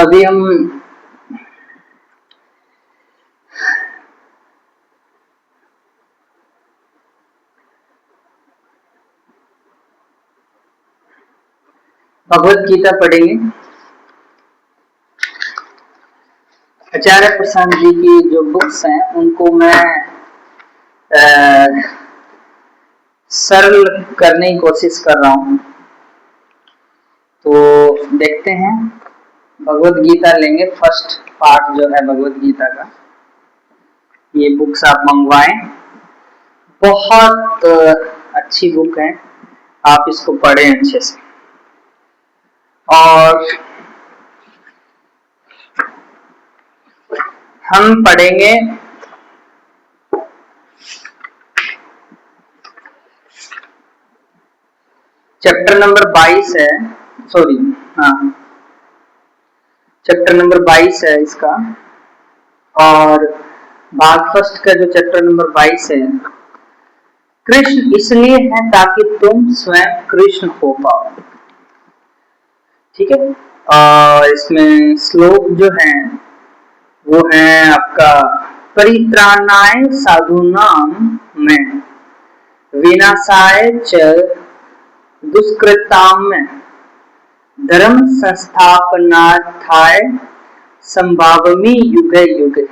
तो अभी हम भगवत गीता पढ़ेंगे। आचार्य प्रशांत जी की जो बुक्स हैं उनको मैं सरल करने की कोशिश कर रहा हूँ। तो देखते हैं, भगवत गीता लेंगे, फर्स्ट पार्ट जो है भगवत गीता का। ये बुक्स आप मंगवाएं, बहुत अच्छी बुक है, आप इसको पढ़ें अच्छे से। और हम पढ़ेंगे चैप्टर नंबर 22 है, सॉरी हाँ चैप्टर नंबर 22 है इसका। और भाग फर्स्ट का जो चैप्टर नंबर 22 है, कृष्ण इसलिए है ताकि तुम स्वयं कृष्ण हो पाओ। ठीक है। और इसमें श्लोक जो है वो है आपका, परित्राणाय साधूनाम में विनाशाय च दुष्कृताम में धर्म संस्थापनार्थाय संभावमी युगे युगे।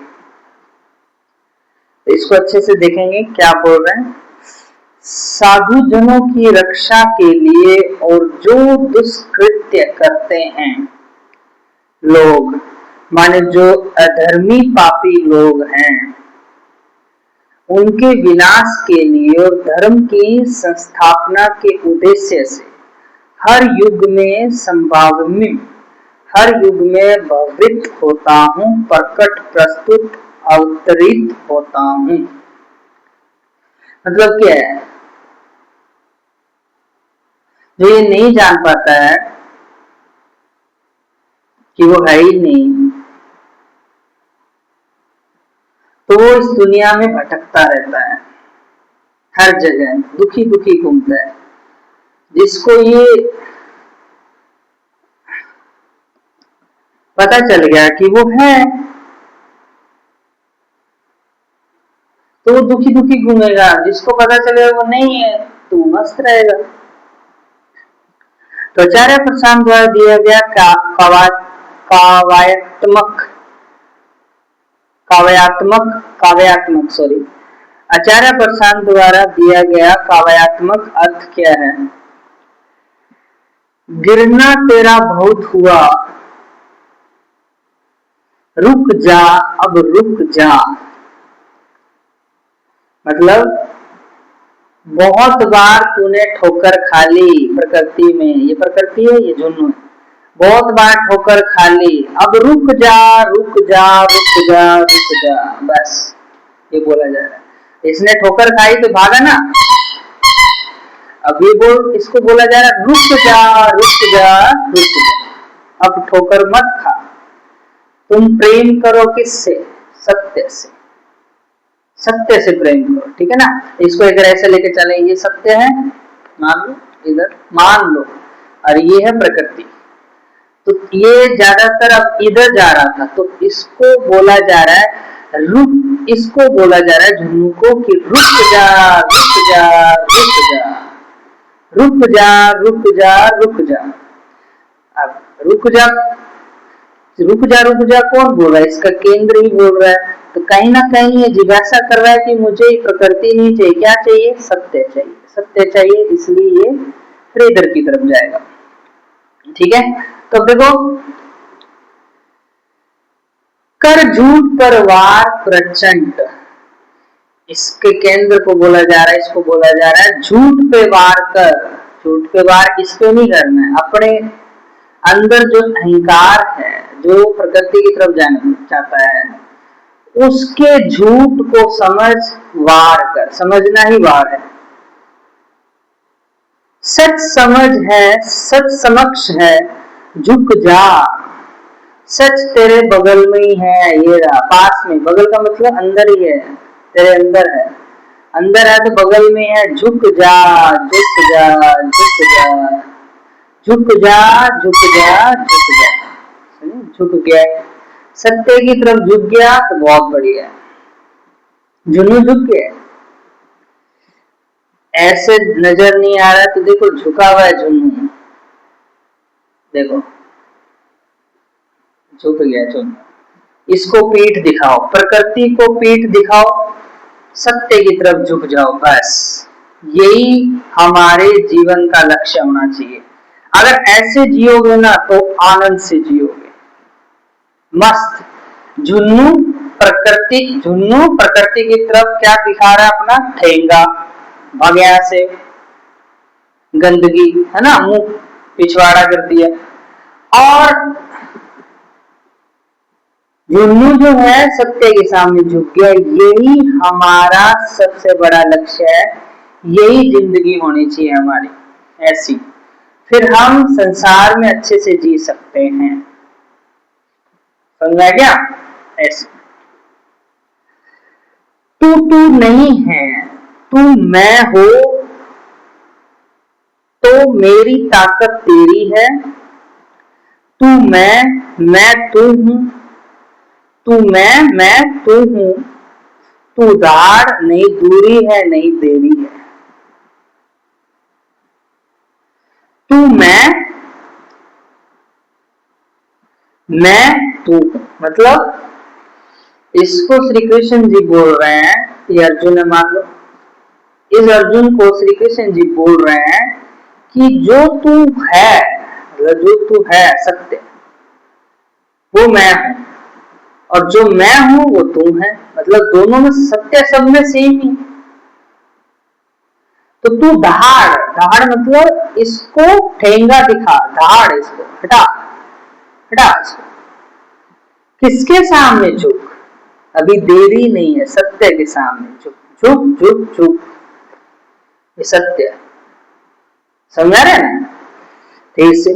इसको अच्छे से देखेंगे क्या बोल रहे हैं। साधु जनों की रक्षा के लिए और जो दुष्कृत्य करते हैं लोग, माने जो अधर्मी पापी लोग हैं, उनके विनाश के लिए और धर्म की संस्थापना के उद्देश्य से हर युग में संभावमी, हर युग में भवित होता हूँ, प्रकट प्रस्तुत अवतरित होता हूँ। मतलब क्या है, जो ये नहीं जान पाता है कि वो है ही नहीं, तो वो इस दुनिया में भटकता रहता है, हर जगह दुखी दुखी घूमता है। जिसको ये पता चल गया कि वो है, तो वो दुखी दुखी घूमेगा। जिसको पता चलेगा वो नहीं है तो वो मस्त रहेगा। तो आचार्य प्रशांत द्वारा दिया गया काव्यात्मक आचार्य प्रशांत द्वारा दिया गया काव्यात्मक अर्थ क्या है। गिरना तेरा बहुत हुआ, रुक जा अब रुक जा। मतलब बहुत बार तूने ठोकर खा ली प्रकृति में, ये प्रकृति है, ये जुनून है, बहुत बार ठोकर खा ली, अब रुक जा रुक जा रुक जा रुक जा, बस ये बोला जा रहा है। इसने ठोकर खाई तो भागा ना, अब ये इसको बोला जा रहा है रुक जा रुक जा रुक जा, अब ठोकर मत खा। तुम प्रेम करो किससे, सत्य से, सत्य से प्रेम करो। ठीक है ना। इसको अगर ऐसे लेके चले, ये सत्य है मान लो, इधर मान लो, और ये है प्रकृति। तो ये ज्यादातर अब इधर जा रहा था, तो इसको बोला जा रहा है रुक, इसको बोला जा रहा है झुन्नू को कि रुक जा रुक जा रुक जा रुक जा रुक जा रुक जा। अब रुक जा रुक जा रुक जा कौन बोल रहा है, इसका केंद्र ही बोल रहा है। तो कहीं ना कहीं ये जिज्ञासा कर रहा है कि मुझे प्रकृति नहीं चाहिए, क्या चाहिए, सत्य चाहिए, सत्य चाहिए, इसलिए ये फिर इधर की तरफ जाएगा। ठीक है। तो देखो, कर झूठ पर वार प्रचंड, इसके केंद्र को बोला जा रहा है, इसको बोला जा रहा है झूठ पे वार कर। झूठ पे वार इस पे नहीं करना है, अपने अंदर जो अहंकार है, जो प्रकृति की तरफ जाना चाहता है, उसके झूठ को समझ वार कर। समझना ही वार है। सच समझ है, सच समक्ष है, झुक जा। सच तेरे बगल में ही है, ये रहा पास में। बगल का मतलब अंदर ही है, तेरे अंदर है, अंदर है तो बगल में है। झुक जा झुक जा झुक जा झुक जा झुक जा झुक जा। झुक गया, सत्य की तरफ झुक गया तो बहुत बढ़िया है। जुनू झुक गया, ऐसे नजर नहीं आ रहा तो देखो झुका हुआ है जुनू, देखो झुक गया जुनू। इसको पीठ दिखाओ, प्रकृति को पीठ दिखाओ, सत्य की तरफ झुक जाओ, बस यही हमारे जीवन का लक्ष्य होना चाहिए। अगर ऐसे जियोगे ना तो आनंद से जियोगे, मस्त। जुन्नू प्रकृति की तरफ क्या दिखा रहा है अपना ठेंगा, भाग यहाँ से, गंदगी है ना, मुंह पिछवाड़ा कर दिया। और जुन्नू जो है सत्य के सामने झुक गया, यही हमारा सबसे बड़ा लक्ष्य है, यही जिंदगी होनी चाहिए हमारी ऐसी, फिर हम संसार में अच्छे से जी सकते हैं। समझा क्या? ऐसे तू नहीं है, तू मैं हो, तो मेरी ताकत तेरी है, तू मैं तू हूं, तू मैं तू हूं, तू दाढ़ नहीं दूरी है नहीं देरी है, तू मैं तू। मतलब इसको श्री कृष्ण जी बोल रहे हैं, ये अर्जुन है मान लो, इस अर्जुन को श्री कृष्ण जी बोल रहे हैं कि जो तू है, जो तू है सत्य, वो मैं हूं, और जो मैं हूं वो तू है, मतलब दोनों में सत्य, सब में सेम ही। तो तू दहाड़ मतलब इसको ठेंगा दिखा, दहाड़ इसको हटा इसको, किसके सामने झुक, अभी देरी नहीं है, सत्य के सामने झुक, ये सत्य है। समझा रहे ना? ठीक से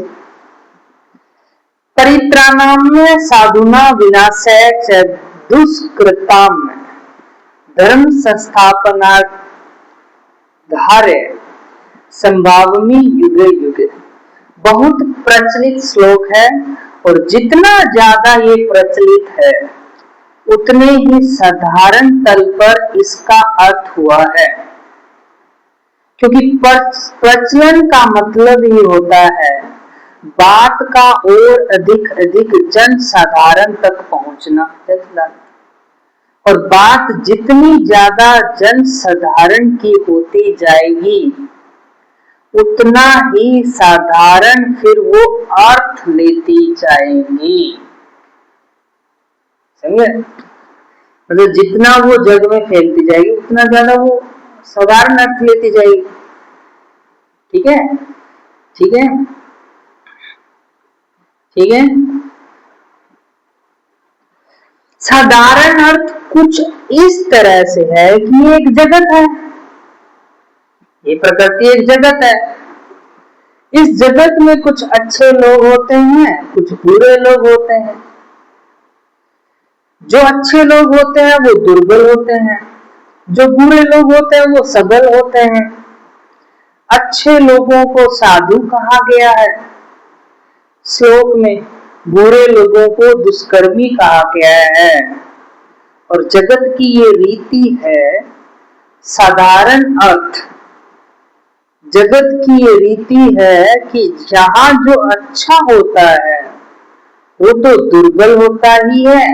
परित्राणाय साधुना विनाशाय च दुष्कृताम धर्म संस्थापनार्थे संभावमी युगे युगे। बहुत प्रचलित श्लोक है, और जितना ज्यादा ये प्रचलित है उतने ही साधारण तल पर इसका अर्थ हुआ है, क्योंकि प्रचलन का मतलब ही होता है बात का और अधिक जन साधारण तक पहुंचना, और बात जितनी ज्यादा जन साधारण की होती जाएगी उतना ही साधारण फिर वो अर्थ लेती जाएंगी। समझे? मतलब जितना वो जग में फैलती जाएगी उतना ज्यादा वो साधारण अर्थ लेती जाएगी। ठीक है, ठीक है, ठीक है। साधारण अर्थ कुछ इस तरह से है कि ये एक जगत है, ये प्रकृति एक जगत है, इस जगत में कुछ अच्छे लोग होते हैं, कुछ बुरे लोग होते हैं। जो अच्छे लोग होते हैं वो दुर्बल होते हैं, जो बुरे लोग होते हैं वो सबल होते हैं। अच्छे लोगों को साधु कहा गया है श्लोक में, बुरे लोगों को दुष्कर्मी कहा गया है। और जगत की ये रीति है, साधारण अर्थ, जगत की ये रीति है कि जहां जो अच्छा होता है वो तो दुर्बल होता ही है,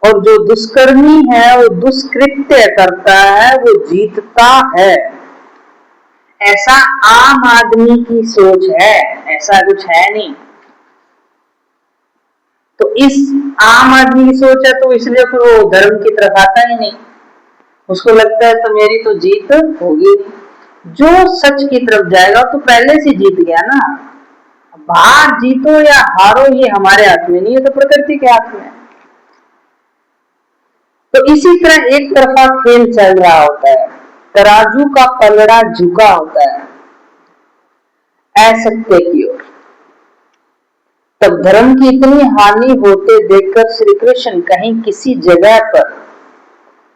और जो दुष्कर्मी है वो दुष्कृत्य करता है, वो जीतता है। ऐसा आम आदमी की सोच है, ऐसा कुछ है नहीं। तो इस आम आदमी की सोच है, तो इसलिए फिर वो धर्म की तरफ आता ही नहीं, उसको लगता है तो मेरी तो जीत होगी। जो सच की तरफ जाएगा तो पहले से जीत गया ना, बाहर जीतो या हारो ये हमारे हाथ में नहीं है, तो प्रकृति के हाथ में। तो इसी तरह एक तरफा खेल चल रहा होता है, तराजू का पलड़ा झुका होता है असत्य की ओर। तब धर्म की इतनी हानि होते देखकर श्री कृष्ण कहीं किसी जगह पर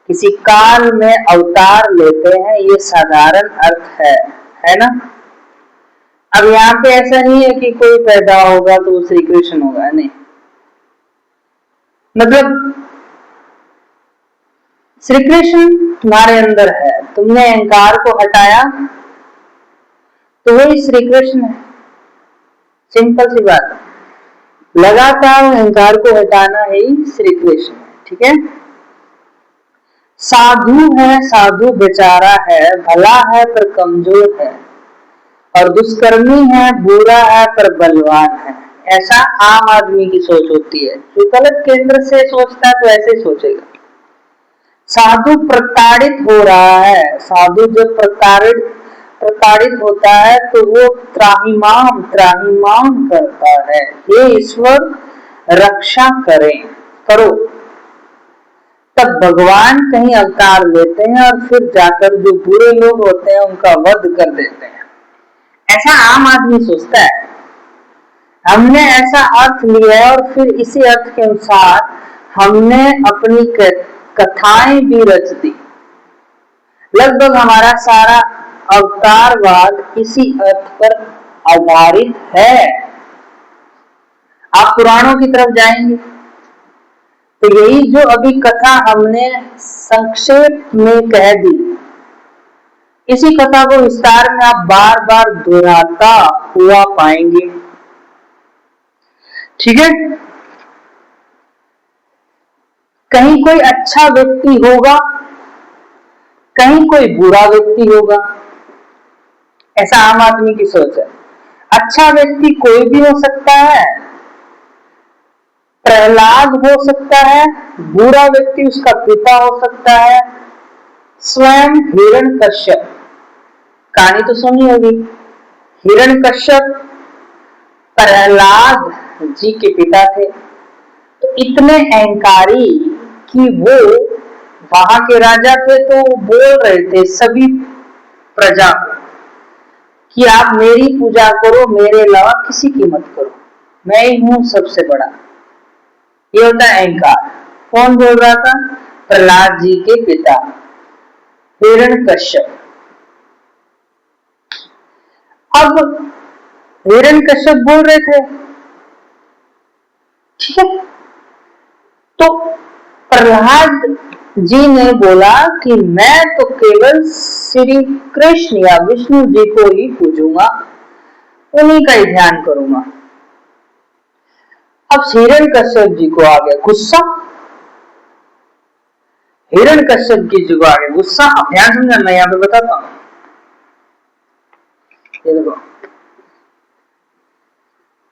किसी काल में अवतार लेते हैं, ये साधारण अर्थ है ना। अब यहाँ पे ऐसा नहीं है कि कोई पैदा होगा तो श्री कृष्ण होगा, नहीं, मतलब श्री कृष्ण तुम्हारे अंदर है, तुमने अहंकार को हटाया तो वही श्री कृष्ण है। सिंपल सी बात है, लगातार अहंकार को हटाना ही श्री कृष्ण है। ठीक है, साधु है, साधु बेचारा है, भला है पर कमजोर है, और दुष्कर्मी है, बुरा है पर बलवान है। ऐसा आम आदमी की सोच होती है। जो गलत केंद्र से सोचता है तो ऐसे सोचेगा। साधु प्रताड़ित हो रहा है, साधु जब प्रताड़ित होता है तो वो त्राहिमाम त्राहिमाम करता है, हे ईश्वर रक्षा करो। तब भगवान कहीं अवतार लेते हैं और फिर जाकर जो बुरे लोग होते हैं उनका वध कर देते हैं। ऐसा आम आदमी सोचता है। हमने ऐसा अर्थ लिया है और फिर इसी अर्थ के अनुसार हमने अपनी कथाएं भी रच दी। लगभग हमारा सारा अवतारवाद इसी अर्थ पर आधारित है। आप पुराणों की तरफ जाएंगे तो यही जो अभी कथा हमने संक्षेप में कह दी, इसी कथा को विस्तार में आप बार बार दोहराता हुआ पाएंगे। ठीक है, कहीं कोई अच्छा व्यक्ति होगा, कहीं कोई बुरा व्यक्ति होगा। ऐसा आम आदमी की सोच है। अच्छा व्यक्ति कोई भी हो सकता है, प्रहलाद हो सकता है, बुरा व्यक्ति उसका पिता हो सकता है, स्वयं हिरण्यकश्यप। कहानी तो सुनी होगी। हिरण्यकश्यप प्रहलाद जी के पिता थे। तो इतने अहंकारी कि वो वहां के राजा थे, तो बोल रहे थे सभी प्रजा को कि आप मेरी पूजा करो, मेरे अलावा किसी की मत करो, मैं ही हूं सबसे बड़ा। ये होता है अहंकार। कौन बोल रहा था? प्रहलाद जी के पिता हिरण्यकश्यप। अब हिरण्यकश्यप बोल रहे थे, ठीक है, तो प्रहलाद जी ने बोला कि मैं तो केवल श्री कृष्ण या विष्णु जी को ही पूजूंगा, उन्हीं का ही ध्यान करूंगा। अब हिरण्यकश्यप जी को आ गया गुस्सा। हिरण्यकश्यप जी को आ गया गुस्सा। अब ध्यान समझना, मैं यहाँ पे बताता हूं। ये देखो,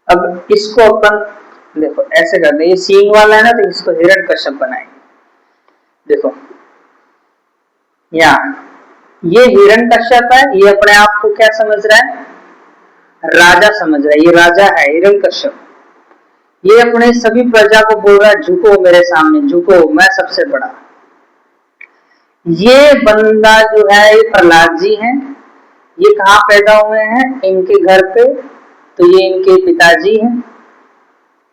अब इसको अपन देखो ऐसे करते हैं, ये सींग वाला है ना, तो इसको हिरण्यकश्यप बनाएंगे। देखो यहाँ ये हिरण्यकश्यप है, ये अपने आप को क्या समझ रहा है? राजा समझ रहा है। ये राजा है हिरण्यकश्यप। ये अपने सभी प्रजा को बोल रहा है झुको मेरे सामने, झुको, मैं सबसे बड़ा। ये बंदा जो है ये प्रहलाद जी हैं। ये कहाँ पैदा हुए हैं? इनके घर पे। तो ये इनके पिताजी हैं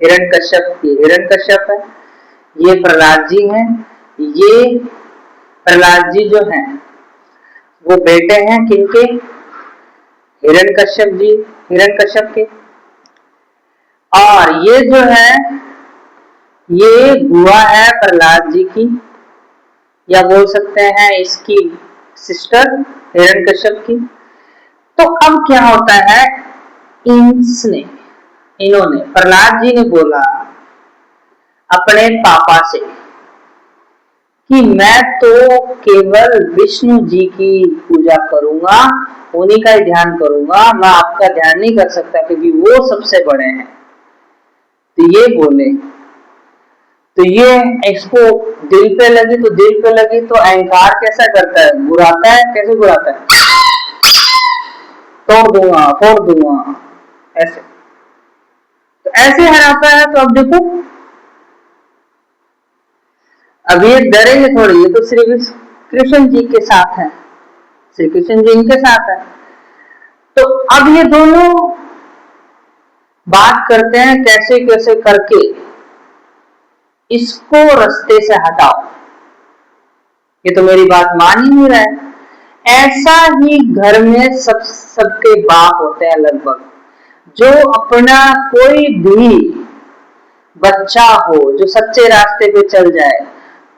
हिरण्यकश्यप। ये हिरण्यकश्यप है, ये प्रहलाद जी हैं। ये प्रहलाद जी जो हैं वो बेटे हैं किनके? हिरण्यकश्यप जी, हिरण्यकश्यप के। और ये जो है ये बुआ है प्रहलाद जी की, या बोल सकते हैं इसकी सिस्टर हिरण्यकश्यप की। तो अब क्या होता है, इन्होंने प्रहलाद जी ने बोला अपने पापा से कि मैं तो केवल विष्णु जी की पूजा करूंगा, उन्हीं का ही ध्यान करूंगा, मैं आपका ध्यान नहीं कर सकता क्योंकि वो सबसे बड़े हैं। तो ये बोले, तो ये इसको दिल पे लगी, तो दिल पे लगी तो अहंकार कैसा करता है? बुराता है। कैसे बुराता है? तोड़ दूंगा, फोड़ दूंगा, ऐसे। तो ऐसे हराता है। तो अब देखो, अब ये डरेंगे थोड़ी, ये तो श्री कृष्ण जी के साथ है, श्री कृष्ण जी इनके साथ है। तो अब ये दोनों बात करते हैं कैसे कैसे करके इसको रास्ते से हटाओ। ये तो मेरी बात मान ही नहीं रहा है। ऐसा ही घर में सबके बाप होते हैं लगभग, जो अपना कोई भी बच्चा हो जो सच्चे रास्ते पे चल जाए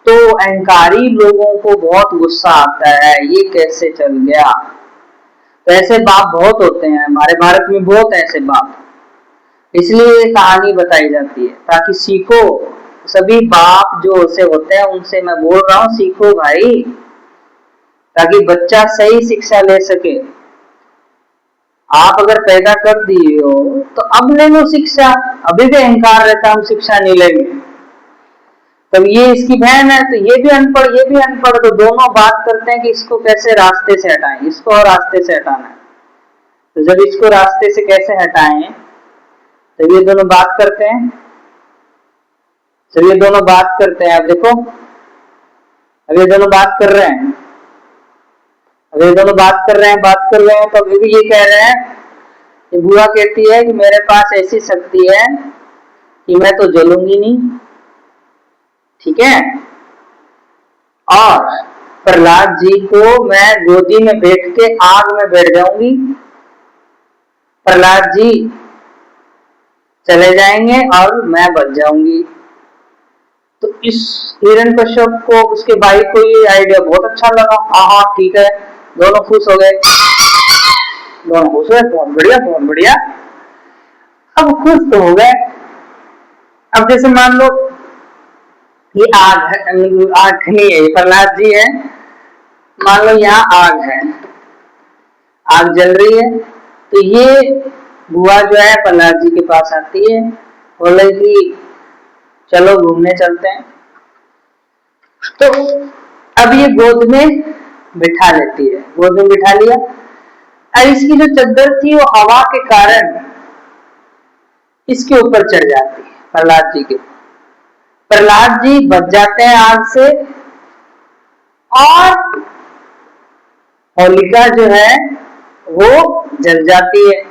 तो अहंकारी लोगों को बहुत गुस्सा आता है, ये कैसे चल गया। तो ऐसे बाप बहुत होते हैं हमारे भारत में, बहुत ऐसे बाप, इसलिए ये कहानी बताई जाती है ताकि सीखो। सभी बाप जो से होते हैं उनसे मैं बोल रहा हूँ, सीखो भाई, ताकि बच्चा सही शिक्षा ले सके। आप अगर पैदा कर दिए हो तो अब ले लो शिक्षा, अभी भी अहंकार रहता हम शिक्षा नहीं लेंगे। तब ये इसकी बहन है तो ये भी अनपढ़ ये भी अनपढ़, तो दोनों बात करते हैं कि इसको कैसे रास्ते से हटाएं, इसको और रास्ते से हटाना है। तो जब इसको रास्ते से कैसे हटाएं तो ये दोनों बात करते हैं। जब ये दोनों बात करते हैं, आप देखो अब ये दोनों बात कर रहे हैं, अब ये दोनों बात कर रहे हैं तो अभी भी ये कह रहे हैं कि बुआ कहती है कि मेरे पास ऐसी शक्ति है कि मैं तो जलूंगी नहीं, ठीक है, और प्रहलाद जी को मैं गोदी में बैठ के आग में बैठ जाऊंगी, प्रहलाद जी चले जाएंगे और मैं बच जाऊंगी। तो इस हिरण्यकश्यप को उसके भाई को ये आइडिया बहुत अच्छा लगा। हाँ ठीक है, दोनों खुश हो गए, दोनों खुश हुए, बहुत बढ़िया बहुत बढ़िया। अब खुश तो हो गए। अब जैसे मान लो ये आग है, आग नहीं है, प्रहलाद जी है, मान लो यहाँ आग है, आग जल रही है, तो ये बुआ जो है प्रहलाद जी के पास आती है, बोले कि चलो घूमने चलते हैं। तो अब ये गोद में बिठा लेती है, गोद में बिठा लिया। अब इसकी जो चद्दर थी वो हवा के कारण इसके ऊपर चढ़ जाती है, प्रहलाद जी के। प्रहलाद जी बच जाते हैं आग से, और होलिका जो है वो जल जाती है,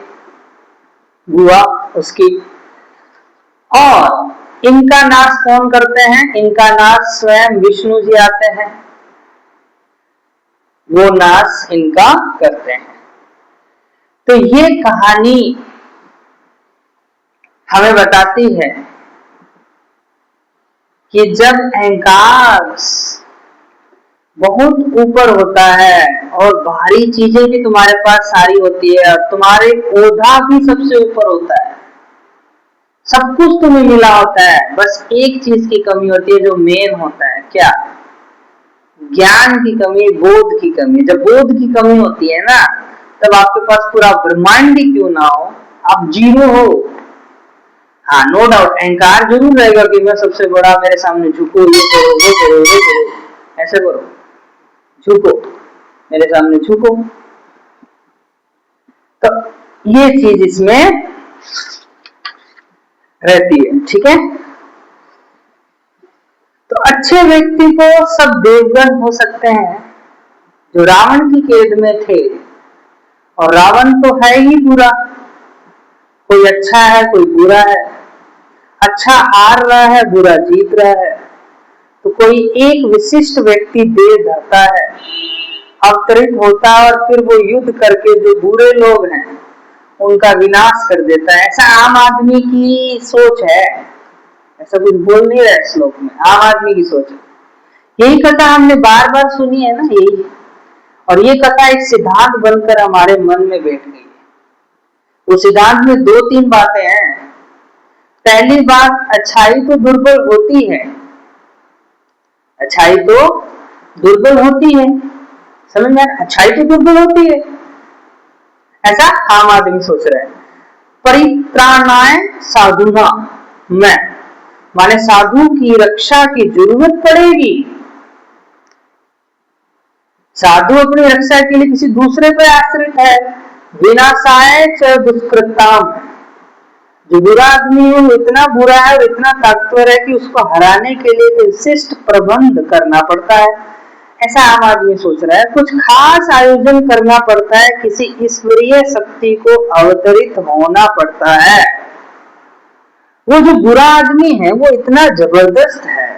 बुआ उसकी। और इनका नाश कौन करते हैं, इनका नाश स्वयं विष्णु जी आते हैं, वो नाश इनका करते हैं। तो ये कहानी हमें बताती है कि जब अहंकार बहुत ऊपर होता है और बाहरी चीजें भी तुम्हारे पास सारी होती है, तुम्हारे ओधा भी सबसे ऊपर होता है, सब कुछ तुम्हें मिला होता है, बस एक चीज की कमी होती है जो मेन होता है, क्या, ज्ञान की कमी, बोध की कमी। जब बोध की कमी होती है ना, तब आपके पास पूरा ब्रह्मांड ही क्यों ना हो, आप जीरो हो। हाँ नो डाउट अहंकार जरूर रहेगा कि मैं सबसे बड़ा, मेरे सामने झुको, ये करो वो करो वो करो, ऐसे करो, झुको, मेरे सामने झुको। तो ये चीज इसमें रहती है, ठीक है। तो अच्छे व्यक्ति को सब देवगण हो सकते हैं जो रावण की कैद में थे, और रावण तो है ही बुरा, कोई अच्छा है कोई बुरा है, अच्छा हार रहा है बुरा जीत रहा है। तो कोई एक विशिष्ट व्यक्ति देह धरता है, अवतरित होता है, और फिर वो युद्ध करके जो बुरे लोग हैं उनका विनाश कर देता है। ऐसा आम आदमी की सोच है, ऐसा कुछ बोल नहीं रहा है श्लोक में, आम आदमी की सोच है। यही कथा हमने बार बार सुनी है ना, यही, और ये कथा एक सिद्धांत बनकर हमारे मन में बैठ गई है। उस सिद्धांत में दो तीन बातें हैं। पहली बात, अच्छाई तो दुर्बल होती है, अच्छाई तो दुर्बल होती है, समझ में, अच्छाई तो दुर्बल होती है, ऐसा आम आदमी सोच रहा है। परित्राणाय साधुना, मैं माने साधु की रक्षा की जरूरत पड़ेगी, साधु अपनी रक्षा के लिए किसी दूसरे पर आश्रित है। विनाशाय च दुष्कृताम, जो बुरा आदमी है वो इतना बुरा है और इतना ताकतवर है कि उसको हराने के लिए विशिष्ट प्रबंध करना पड़ता है, ऐसा आम आदमी सोच रहा है। कुछ खास आयोजन करना पड़ता है, किसी ईश्वरीय शक्ति को अवतरित होना पड़ता है। वो जो बुरा आदमी है वो इतना जबरदस्त है,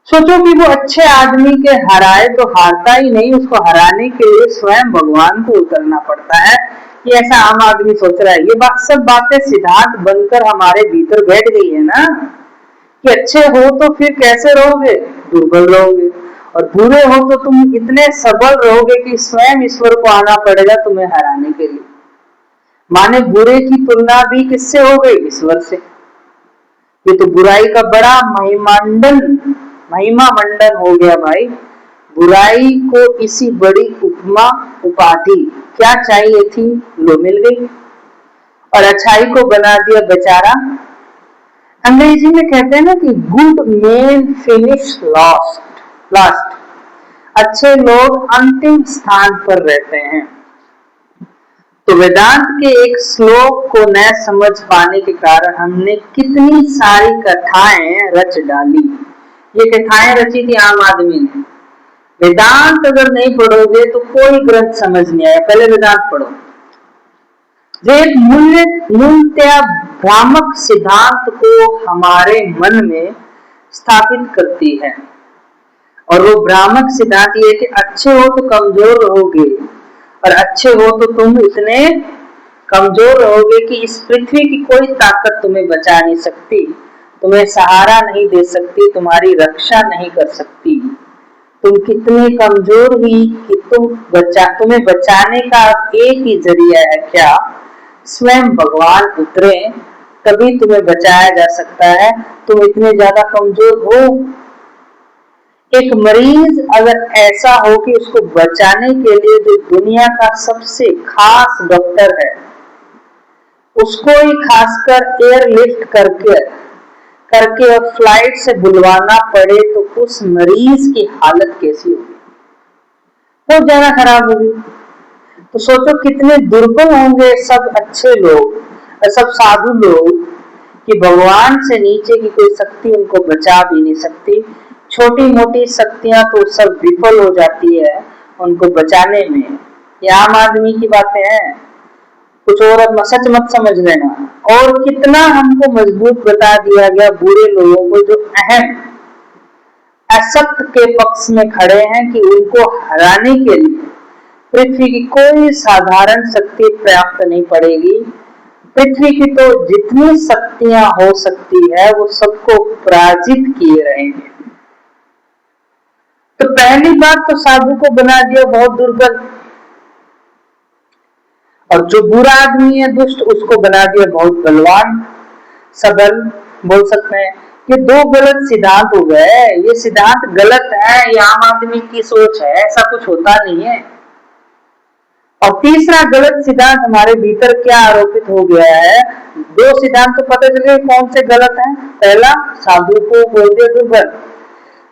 सोचो कि वो अच्छे आदमी के हराए तो हारता ही नहीं, उसको हराने के लिए स्वयं भगवान को उतरना पड़ता है। ये ऐसा आम आदमी सोच रहा है। ये सब बातें सिद्धांत बनकर हमारे भीतर बैठ गई है ना, कि अच्छे हो तो फिर कैसे रहोगे, दुर्बल रहोगे, और बुरे हो तो तुम इतने सबल रहोगे कि स्वयं ईश्वर को आना पड़ेगा तुम्हें हराने के लिए। माने बुरे की तुलना भी किससे हो गई, ईश्वर से। ये तो बुराई का बड़ा महिमा मंडन हो गया भाई। बुराई को इसी बड़ी उपमा उपाधि क्या चाहिए थी, लो मिल गई, और अच्छाई को बना दिया बेचारा। अंग्रेजी में कहते हैं ना कि गुड मेन फिनिश लास्ट। अच्छे लोग अंतिम स्थान पर रहते हैं। तो वेदांत के एक श्लोक को न समझ पाने के कारण हमने कितनी सारी कथाएं रच डाली। ये कथाएं रची थी आम आदमी ने। वेदांत अगर नहीं पढ़ोगे तो कोई ग्रंथ समझ नहीं आया, पहले वेदांत पढ़ो। जो एक मूलतया भ्रामक सिद्धांत को हमारे मन में स्थापित करती है, और वो भ्रामक सिद्धांत ये कि अच्छे हो तो कमजोर रहोगे, और अच्छे हो तो तुम इतने कमजोर रहोगे कि इस पृथ्वी की कोई ताकत तुम्हें बचा नहीं सकती, तुम्हें सहारा नहीं दे सकती, तुम्हारी रक्षा नहीं कर सकती। तुम कितने कमजोर हुई कि तुम्हें बचाने का एक ही जरिया है, क्या, स्वयं भगवान उतरे तभी तुम्हें बचाया जा सकता है। तुम इतने ज्यादा कमजोर हो। एक मरीज अगर ऐसा हो कि उसको बचाने के लिए जो दुनिया का सबसे खास डॉक्टर है, उसको ही खासकर एयरलिफ्ट करके और फ्लाइट से बुलवाना पड़े तो उस मरीज की हालत कैसी होगी, बहुत ज्यादा खराब होगी। तो सोचो कितने दुर्बल होंगे सब अच्छे लोग, सब साधु लोग, कि भगवान से नीचे की कोई शक्ति उनको बचा भी नहीं सकती। छोटी मोटी शक्तियां तो सब विफल हो जाती है उनको बचाने में। ये आम आदमी की बातें हैं, कुछ और सच मत समझ लेना। और कितना हमको मजबूत बता दिया गया बुरे लोगों को, जो अहम असत्य के पक्ष में खड़े हैं, कि उनको हराने के लिए पृथ्वी की कोई साधारण शक्ति प्राप्त नहीं पड़ेगी। पृथ्वी की तो जितनी शक्तियां हो सकती है वो सबको पराजित किए रहेंगे। तो पहली बात तो साधु को बना दिया बहुत दुर्बल, और जो बुरा आदमी है दुष्ट उसको बना दिया बहुत बलवान सबल, बोल सकते हैं। ये दो गलत सिद्धांत हो गए। ये सिद्धांत गलत है, ये आम आदमी की सोच है, ऐसा कुछ होता नहीं है। और तीसरा गलत सिद्धांत हमारे भीतर क्या आरोपित हो गया है, दो सिद्धांत तो पता चले कौन से गलत हैं। पहला, साधु को बोल दिया दुर्बल,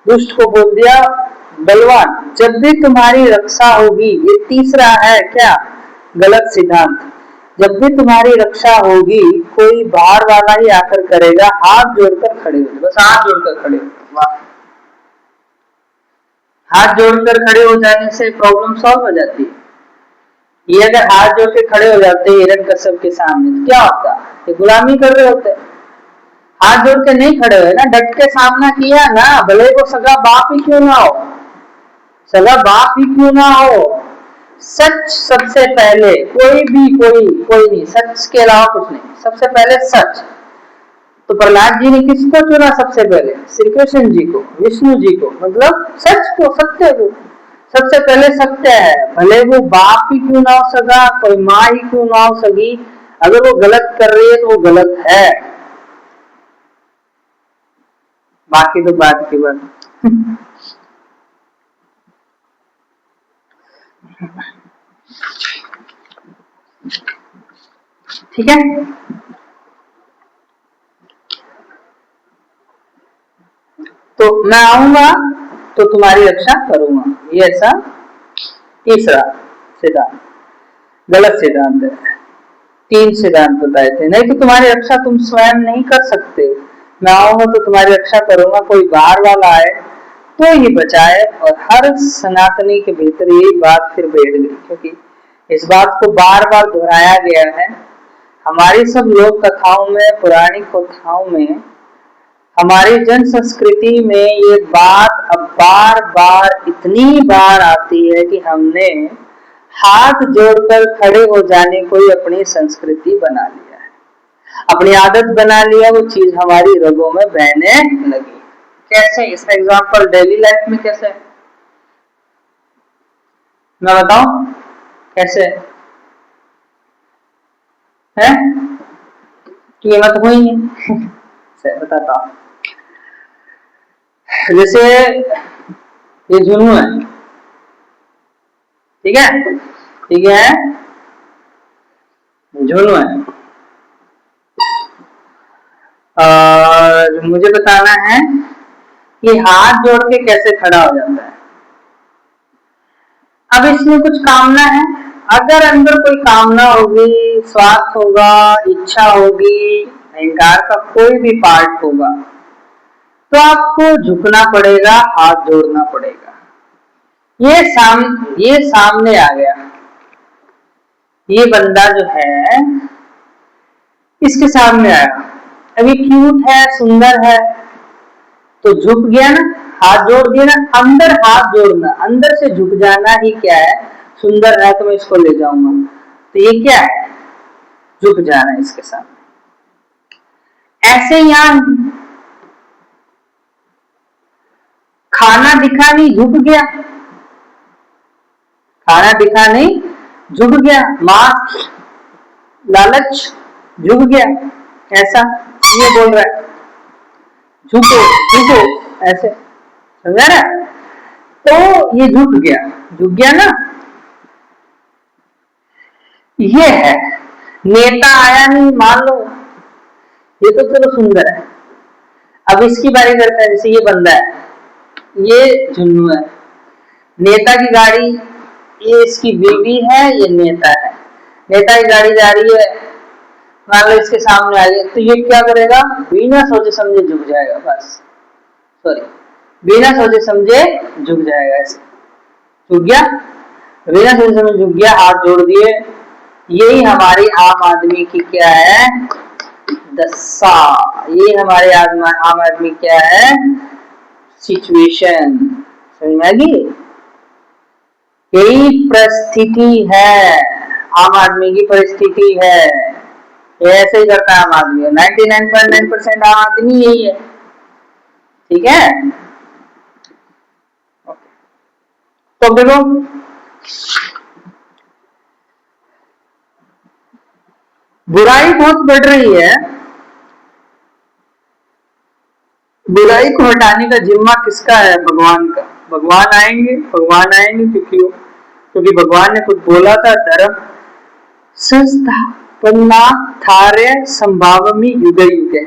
दुष्ट को बोल दिया बलवान, जब भी तुम्हारी रक्षा होगी। ये तीसरा है क्या, गलत सिद्धांत। जब भी तुम्हारी रक्षा होगी कोई बाहर वाला ही आकर करेगा, हाथ जोड़कर खड़े हो, बस हाथ जोड़कर खड़े हो। हाथ जोड़कर खड़े हो जाने से प्रॉब्लम सॉल्व हो जाती है। ये अगर हाथ जोड़ के खड़े हो जाते हिरण्यकश्यप के सामने तो क्या होता, ये गुलामी कर रहे होते। हाथ जोड़ के नहीं खड़े हुए ना, डट के सामना किया ना, भले को सगा बाप ही क्यों ना हो, सगा बाप ही क्यों ना हो। सच सबसे पहले, कोई नहीं, सच के अलावा कुछ नहीं, सबसे पहले सच। तो प्रहलाद जी ने किसको चुना सबसे पहले, श्री कृष्ण जी को, विष्णु जी को, मतलब सच को, सत्य को। सबसे पहले सत्य है, भले वो बाप ही क्यों ना हो सगा, कोई माँ ही क्यों ना हो सगी, अगर वो गलत कर रही है तो वो गलत है, बाकी तो बात की बात। ठीक है, तो मैं आऊंगा तो तुम्हारी रक्षा करूंगा, ये ऐसा तीसरा सिद्धांत गलत सिद्धांत है। तीन सिद्धांत बताए थे, नहीं तो तुम्हारी रक्षा तुम स्वयं नहीं कर सकते, मैं आऊंगा तो तुम्हारी रक्षा करूंगा, कोई बाहर वाला आए तो ही बचाए। और हर सनातनी के भीतर यही बात फिर बैठ गई, क्योंकि इस बात को बार बार दोहराया गया है हमारी सब लोक कथाओं में, पौराणिक कथाओं में। हमारी जन संस्कृति में ये बात अब बार बार इतनी बार आती है कि हमने हाथ जोड़कर खड़े हो जाने को ही अपनी संस्कृति बना लिया है, अपनी आदत बना लिया, वो चीज हमारी रगों में बहने लगी। कैसे? इसका एग्जांपल डेली लाइफ में कैसे है, मैं बताऊं कैसे है? कीमत हुई नहीं से बताता हूं। जैसे ये जुनू है, ठीक है, ठीक है, जुनू है, और मुझे बताना है कि हाथ जोड़ के कैसे खड़ा हो जाता है। अब इसमें कुछ कामना है, अगर अंदर कोई कामना होगी, स्वार्थ होगा, इच्छा होगी, अहंकार का कोई भी पार्ट होगा, तो आपको झुकना पड़ेगा, हाथ जोड़ना पड़ेगा। ये सामने आ गया, ये बंदा जो है इसके सामने आया, अभी क्यूट है, सुंदर है, तो झुक गया ना, हाथ जोड़ दिया ना। अंदर हाथ जोड़ना, अंदर से झुक जाना ही क्या है, सुंदर है तो मैं इसको ले जाऊंगा, तो ये क्या है, झुक जाना इसके सामने। ऐसे यहां खाना दिखा नहीं, झुक गया, खाना दिखा नहीं, झुक गया, मां लालच, झुक गया, ऐसा ये बोल रहा है, झुको झुको, ऐसे, समझा ना? तो ये झुक गया ना। ये है नेता आया नहीं, मान लो ये तो चलो सुंदर है, अब इसकी बारी करता है। जैसे ये बंदा है, ये जुन्नू है, नेता की गाड़ी, ये इसकी बीवी है, ये नेता है, नेता की गाड़ी जा रही है, मान लो इसके सामने आ गई, तो ये क्या करेगा, बिना सोचे समझे झुक जाएगा, बस, सॉरी, बिना सोचे समझे झुक जाएगा, ऐसे झुक गया, बिना सोचे समझे झुक गया, हाथ जोड़ दिए। यही हमारी आम आदमी की क्या है, दशा, ये हमारे आम आदमी क्या है, सिचुएशन, समझ में आ गई? यही परिस्थिति है, आम आदमी की परिस्थिति है, ये ऐसे ही करता है आम आदमी, 99.9% आम आदमी यही है, ठीक है। तो देखो बुराई बहुत बढ़ रही है, बुराई को हटाने का जिम्मा किसका है, भगवान का। भगवान आएंगे क्योंकि भगवान ने खुद बोला था, धर्म संस्थापनार्थाय संभावामि युगे युगे,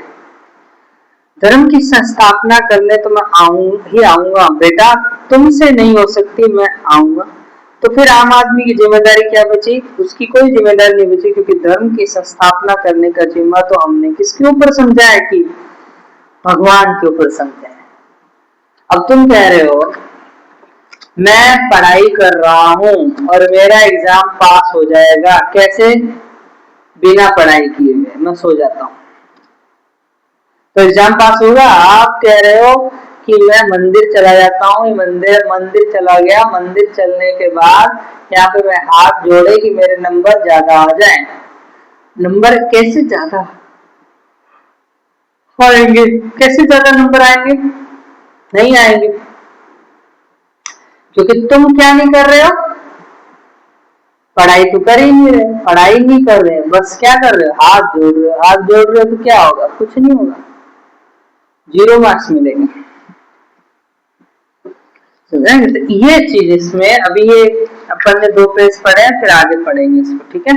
धर्म की संस्थापना करने तो मैं आऊंगा बेटा, तुमसे नहीं हो सकती, मैं आऊंगा। तो फिर आम आदमी की जिम्मेदारी क्या बची, उसकी कोई जिम्मेदारी नहीं बची, क्योंकि धर्म की संस्थापना करने का जिम्मा तो हमने किसके ऊपर समझा है, कि भगवान के ऊपर समझा है। अब तुम कह रहे हो मैं पढ़ाई कर रहा हूं और मेरा एग्जाम पास हो जाएगा, कैसे, बिना पढ़ाई किए हुए मैं सो जाता हूं तो एग्जाम पास होगा। आप कह रहे हो कि मैं मंदिर चला जाता हूँ, मंदिर चला गया, मंदिर चलने के बाद यहाँ पे मैं हाथ जोड़े कि मेरे नंबर ज्यादा आ जाए, नंबर कैसे ज्यादा आएंगे, कैसे ज्यादा नंबर आएंगे, नहीं आएंगे, क्योंकि तुम क्या नहीं कर रहे हो, पढ़ाई तो कर ही नहीं रहे, पढ़ाई नहीं कर रहे, बस क्या कर रहे हो, हाथ जोड़ रहे हो, हाथ जोड़ रहे हो तो क्या होगा, कुछ नहीं होगा, 0 मार्क्स मिलेंगे। तो ये चीज इसमें, अभी ये अपन ने 2 पेज पढ़े हैं, फिर आगे पढ़ेंगे इसको, ठीक है।